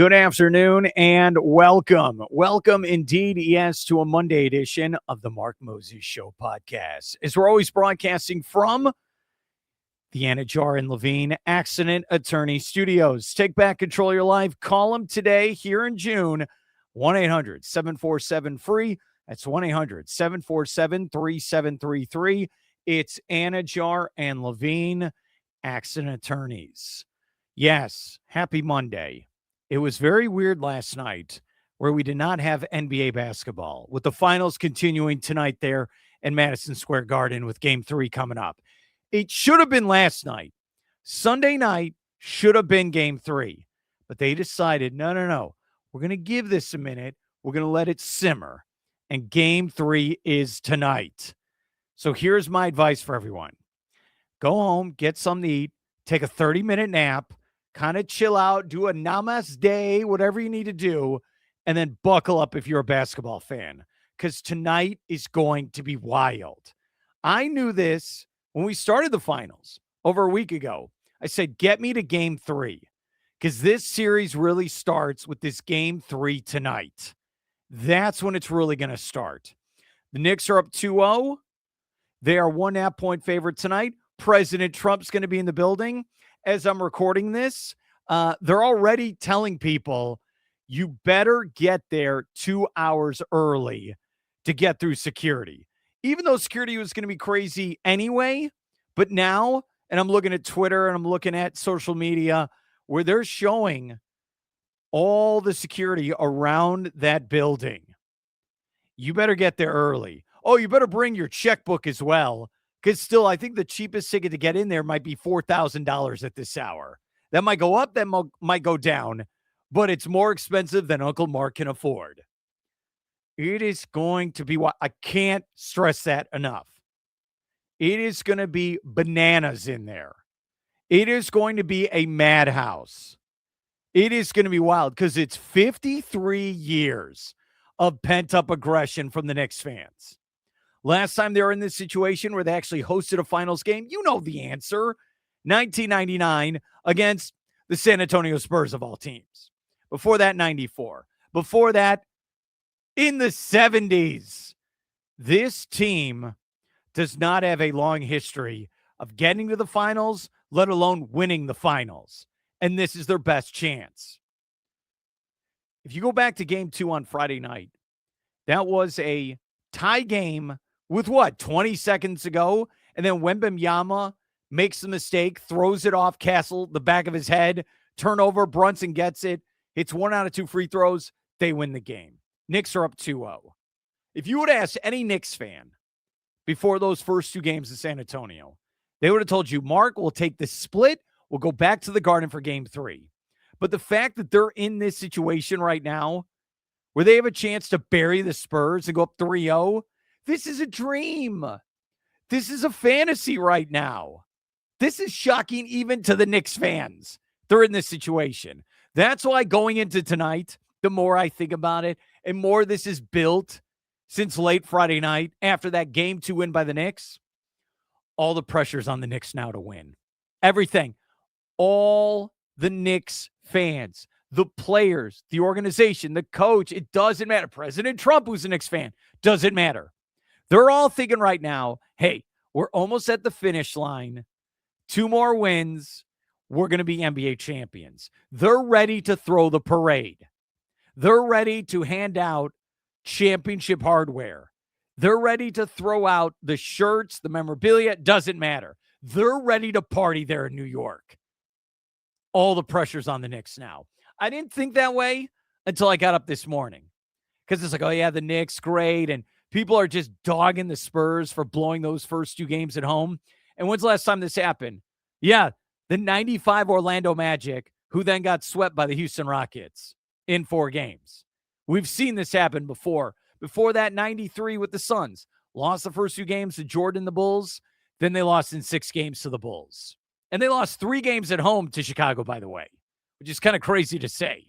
Good afternoon and welcome. Welcome indeed, yes, to a Monday edition of the Mark Moses Show podcast. As we're always broadcasting from the Anidjar and Levine Accident Attorney Studios. Take back control of your life. Call them today here in June, 1-800-747-FREE. That's 1-800-747-3733. It's Anidjar and Levine Accident Attorneys. Yes, happy Monday. It was very weird last night where we did not have NBA basketball, with the finals continuing tonight there in Madison Square Garden with Game 3 coming up. It should have been last night. Sunday night should have been Game 3. But they decided, no. We're going to give this a minute. We're going to let it simmer. And Game 3 is tonight. So here's my advice for everyone. Go home, get something to eat, take a 30-minute nap, kind of chill out, do a namaste, whatever you need to do, and then buckle up if you're a basketball fan, because tonight is going to be wild. I knew this when we started the finals over a week ago. I said, get me to Game 3, because this series really starts with this Game 3 tonight. That's when it's really going to start. The Knicks are up 2-0. They are 1.5-point favorite tonight. President Trump's going to be in the building. As I'm recording this, they're already telling people you better get there 2 hours early to get through security. Even though security was going to be crazy anyway, but now, and I'm looking at Twitter and I'm looking at social media where they're showing all the security around that building. You better get there early. Oh, you better bring your checkbook as well. Because still, I think the cheapest ticket to get in there might be $4,000 at this hour. That might go up, that might go down, but it's more expensive than Uncle Mark can afford. It is going to be what I can't stress that enough. It is going to be bananas in there. It is going to be a madhouse. It is going to be wild because it's 53 years of pent-up aggression from the Knicks fans. Last time they were in this situation where they actually hosted a finals game, you know the answer, 1999 against the San Antonio Spurs of all teams. Before that, 94. Before that, in the 70s. This team does not have a long history of getting to the finals, let alone winning the finals. And this is their best chance. If you go back to Game 2 on Friday night, that was a tie game with 20 seconds ago, and then Wembanyama makes the mistake, throws it off Castle, the back of his head, turnover, Brunson gets it, hits 1 out of 2 free throws, they win the game. Knicks are up 2-0. If you would have asked any Knicks fan before those first 2 games in San Antonio, they would have told you, Mark, we'll take the split, we'll go back to the Garden for Game 3. But the fact that they're in this situation right now, where they have a chance to bury the Spurs and go up 3-0, this is a dream. This is a fantasy right now. This is shocking even to the Knicks fans. They're in this situation. That's why going into tonight, the more I think about it, and more this is built since late Friday night after that Game 2 win by the Knicks, all the pressure's on the Knicks now to win. Everything. All the Knicks fans, the players, the organization, the coach, it doesn't matter. President Trump, who's a Knicks fan, doesn't matter. They're all thinking right now, hey, we're almost at the finish line. 2 more wins. We're going to be NBA champions. They're ready to throw the parade. They're ready to hand out championship hardware. They're ready to throw out the shirts, the memorabilia. Doesn't matter. They're ready to party there in New York. All the pressure's on the Knicks now. I didn't think that way until I got up this morning. Because it's like, oh, yeah, the Knicks, great. And people are just dogging the Spurs for blowing those first 2 games at home. And when's the last time this happened? Yeah, the 95 Orlando Magic, who then got swept by the Houston Rockets in 4 games. We've seen this happen before. Before that, 93 with the Suns. Lost the first 2 games to Jordan, the Bulls. Then they lost in 6 games to the Bulls. And they lost 3 games at home to Chicago, by the way, which is kind of crazy to say.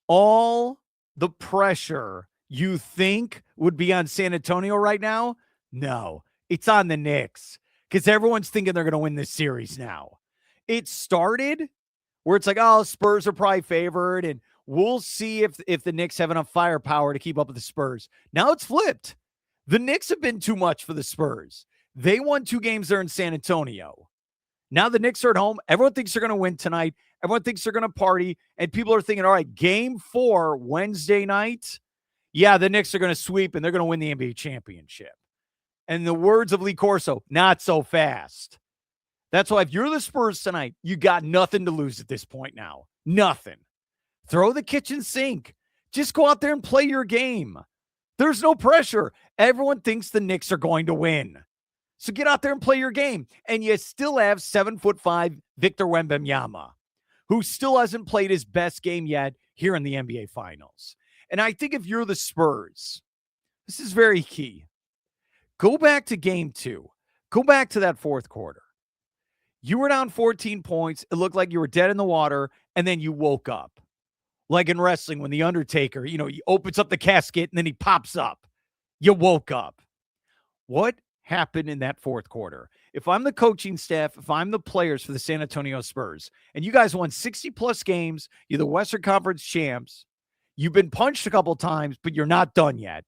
All the pressure you think would be on San Antonio right now? No, it's on the Knicks because everyone's thinking they're going to win this series now. It started where it's like, oh, Spurs are probably favored, and we'll see if the Knicks have enough firepower to keep up with the Spurs. Now it's flipped. The Knicks have been too much for the Spurs. They won 2 games there in San Antonio. Now the Knicks are at home. Everyone thinks they're going to win tonight. Everyone thinks they're going to party. And people are thinking, all right, game 4, Wednesday night. Yeah, the Knicks are going to sweep and they're going to win the NBA championship. And the words of Lee Corso, not so fast. That's why if you're the Spurs tonight, you got nothing to lose at this point now. Nothing. Throw the kitchen sink. Just go out there and play your game. There's no pressure. Everyone thinks the Knicks are going to win. So get out there and play your game. And you still have 7'5" Victor Wembanyama, who still hasn't played his best game yet here in the NBA Finals. And I think if you're the Spurs, this is very key. Go back to game 2. Go back to that fourth quarter. You were down 14 points. It looked like you were dead in the water, and then you woke up. Like in wrestling, when The Undertaker, he opens up the casket, and then he pops up. You woke up. What happened in that fourth quarter? If I'm the coaching staff, if I'm the players for the San Antonio Spurs, and you guys won 60-plus games, you're the Western Conference champs, you've been punched a couple times, but you're not done yet.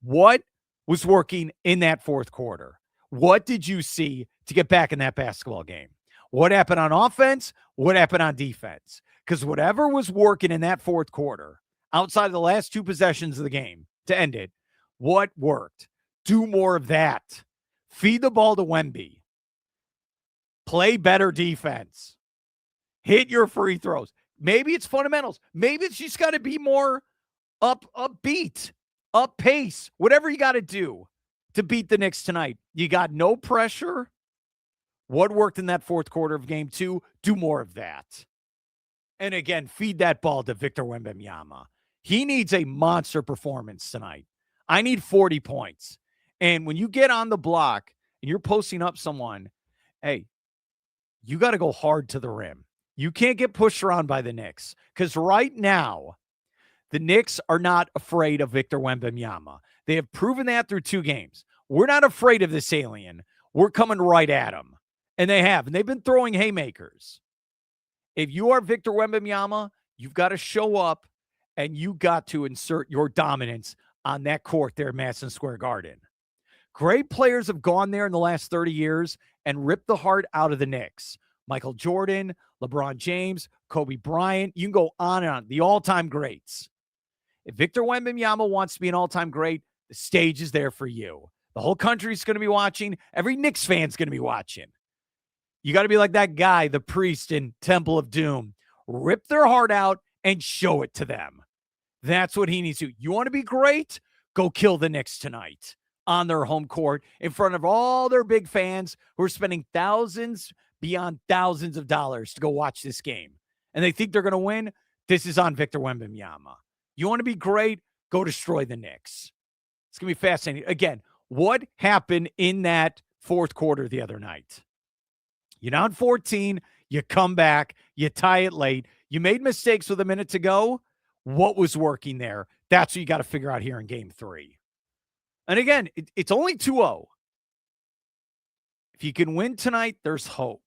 What was working in that fourth quarter? What did you see to get back in that basketball game? What happened on offense? What happened on defense? Because whatever was working in that fourth quarter, outside of the last 2 possessions of the game to end it, what worked? Do more of that. Feed the ball to Wemby. Play better defense. Hit your free throws. Maybe it's fundamentals. Maybe it's just got to be more upbeat, up pace, whatever you got to do to beat the Knicks tonight. You got no pressure. What worked in that fourth quarter of game 2? Do more of that. And again, feed that ball to Victor Wembanyama. He needs a monster performance tonight. I need 40 points. And when you get on the block and you're posting up someone, hey, you got to go hard to the rim. You can't get pushed around by the Knicks, because right now, the Knicks are not afraid of Victor Wembanyama. They have proven that through 2 games. We're not afraid of this alien. We're coming right at him. And they have. And they've been throwing haymakers. If you are Victor Wembanyama, you've got to show up and you got to insert your dominance on that court there at Madison Square Garden. Great players have gone there in the last 30 years and ripped the heart out of the Knicks. Michael Jordan, LeBron James, Kobe Bryant. You can go on and on. The all-time greats. If Victor Wembanyama wants to be an all-time great, the stage is there for you. The whole country's going to be watching. Every Knicks fan's going to be watching. You got to be like that guy, the priest in Temple of Doom. Rip their heart out and show it to them. That's what he needs to do. You want to be great? Go kill the Knicks tonight on their home court in front of all their big fans who are spending thousands beyond thousands of dollars to go watch this game. And they think they're going to win. This is on Victor Wembanyama. You want to be great? Go destroy the Knicks. It's going to be fascinating. Again, what happened in that fourth quarter the other night? You're down 14. You come back. You tie it late. You made mistakes with a minute to go. What was working there? That's what you got to figure out here in game 3. And again, it's only 2-0. If you can win tonight, there's hope.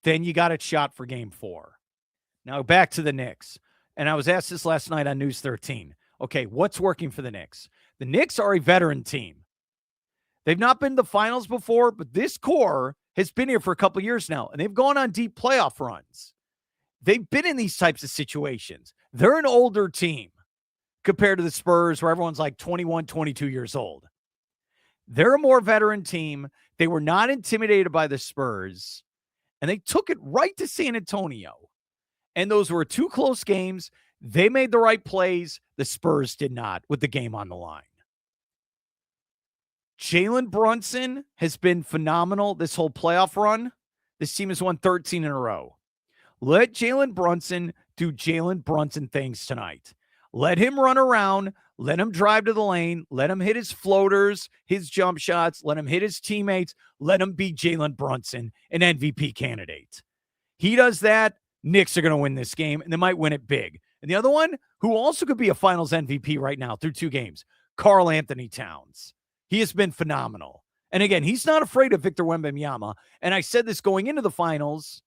Then you got it shot for game 4. Now back to the Knicks. And I was asked this last night on News 13. Okay, what's working for the Knicks? The Knicks are a veteran team. They've not been to the finals before, but this core has been here for a couple years now, and they've gone on deep playoff runs. They've been in these types of situations. They're an older team compared to the Spurs, where everyone's like 21, 22 years old. They're a more veteran team. They were not intimidated by the Spurs, and they took it right to San Antonio. And those were 2 close games. They made the right plays. The Spurs did not, with the game on the line. Jalen Brunson has been phenomenal this whole playoff run. This team has won 13 in a row. Let Jalen Brunson do Jalen Brunson things tonight. Let him run around. Let him drive to the lane. Let him hit his floaters, his jump shots. Let him hit his teammates. Let him be Jalen Brunson, an MVP candidate. He does that, Knicks are going to win this game, and they might win it big. And the other one, who also could be a finals MVP right now through 2 games, Karl Anthony Towns. He has been phenomenal. And again, he's not afraid of Victor Wembanyama. And I said this going into the finals.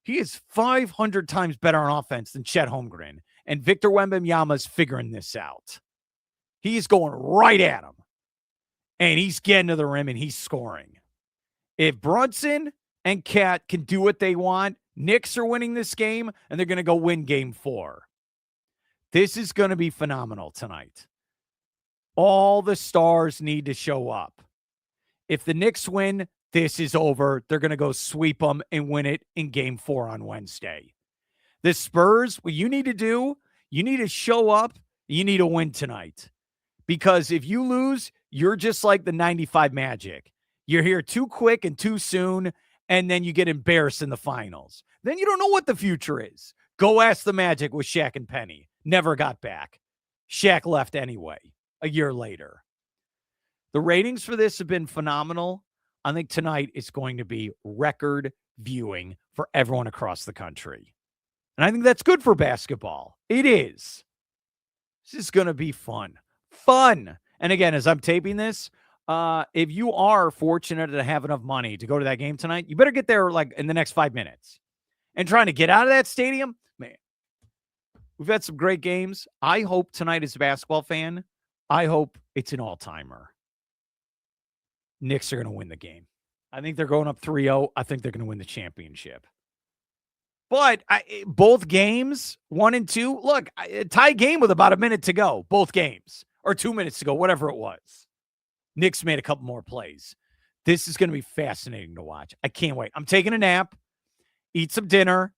He is 500 times better on offense than Chet Holmgren. And Victor Wembanyama's figuring this out. He's going right at him. And he's getting to the rim and he's scoring. If Brunson and Cat can do what they want, Knicks are winning this game and they're going to go win game 4. This is going to be phenomenal tonight. All the stars need to show up. If the Knicks win, this is over. They're going to go sweep them and win it in game 4 on Wednesday. The Spurs, what you need to do, you need to show up. You need to win tonight. Because if you lose, you're just like the 95 Magic. You're here too quick and too soon, and then you get embarrassed in the finals. Then you don't know what the future is. Go ask the Magic with Shaq and Penny. Never got back. Shaq left anyway, a year later. The ratings for this have been phenomenal. I think tonight is going to be record viewing for everyone across the country. And I think that's good for basketball. It is. This is going to be fun. Fun. And again, as I'm taping this, if you are fortunate to have enough money to go to that game tonight, you better get there like in the next 5 minutes. And trying to get out of that stadium, man, we've had some great games. I hope tonight as a basketball fan, I hope it's an all-timer. Knicks are going to win the game. I think they're going up 3-0. I think they're going to win the championship. But both games, 1 and 2, look, a tie game with about a minute to go, both games, or 2 minutes to go, whatever it was. Knicks made a couple more plays. This is going to be fascinating to watch. I can't wait. I'm taking a nap, eat some dinner,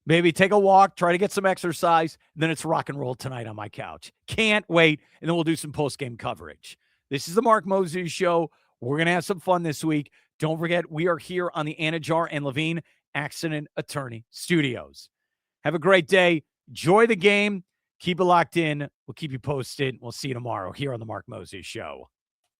maybe take a walk, try to get some exercise. Then it's rock and roll tonight on my couch. Can't wait. And then we'll do some post-game coverage. This is the Mark Moses Show. We're going to have some fun this week. Don't forget, we are here on the Anidjar and Levine Accident Attorney Studios. Have a great day. Enjoy the game. Keep it locked in. We'll keep you posted. We'll see you tomorrow here on the Mark Moses Show.